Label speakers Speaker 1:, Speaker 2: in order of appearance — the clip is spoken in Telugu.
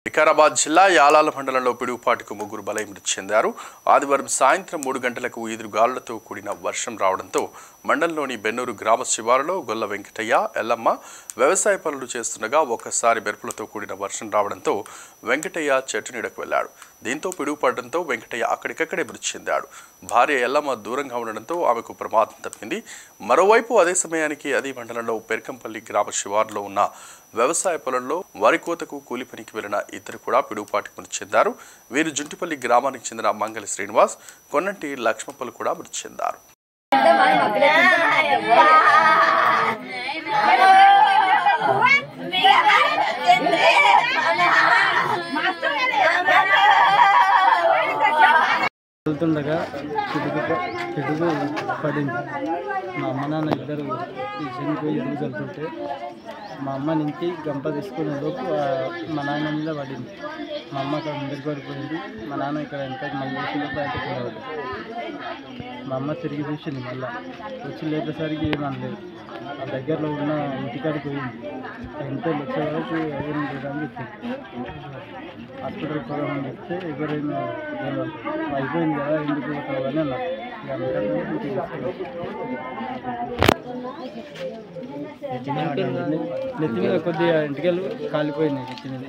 Speaker 1: వికారాబాద్ జిల్లా యాలాల మండలంలో పిడుగుపాటుకు ముగ్గురు బలైమృతి చెందారు. ఆదివారం సాయంత్రం 3 గంటలకు ఈదురుగాలులతో కూడిన వర్షం రావడంతో మండలంలోని బెన్నూరు గ్రామ శివారులో గొల్ల వెంకటయ్య, ఎల్లమ్మ వ్యవసాయ పనులు చేస్తుండగా ఒక్కసారి మెరుపులతో కూడిన వర్షం రావడంతో వెంకటయ్య చెట్టు నీడకు వెళ్లాడు. దీంతో పిడుగుపడడంతో వెంకటయ్య అక్కడికక్కడే మృతి చెందాడు. భార్య ఎల్లమ్మ దూరంగా ఉండడంతో ఆమెకు ప్రమాదం తప్పింది. మరోవైపు అదే సమయానికి అదే మండలంలో పెరకంపల్లి గ్రామ శివారులో ఉన్న వ్యవసాయ పొలంలో వరి కోతకు కూలి పనికి వెళ్లిన ఇద్దరు కూడా పిడుగుపాటుకు మృతి చెందారు. వీరు జుంటిపల్లి గ్రామానికి చెందిన మంగళి శ్రీనివాస్, కొన్నంటి లక్ష్మప్పలు కూడా మృతి చెందారు.
Speaker 2: వెళ్తుండగా పిడుగు పడింది. మా అమ్మ నాన్న ఇద్దరు చనిపోయి రోజు వెళ్తుంటే మా అమ్మ నుంచి గంప తీసుకునే లోపు మా నాన్న మీద పడింది. మా అమ్మ అక్కడ ముందుకు పడిపోయింది. మా నాన్న ఇక్కడ ఎంత మళ్ళీ బయట పడేవాడు. మా అమ్మ తిరిగి చూసింది. మళ్ళీ వచ్చి లేపేసరికి ఏమనలేదు. ఆ దగ్గరలో ఉన్న ఇంటికాడికి పోయింది. ఎంత వచ్చే వరకు ఎవరిని లేదని చెప్పింది. హాస్పిటల్ పోదామని చెప్తే ఎవరైనా అయిపోయింది కదా ఎందుకు పోతావు అని అన్నారు. నెత్తి మీద కొద్దిగా ఇంటికెళ్ళి కాలిపోయింది నెత్తి మీద.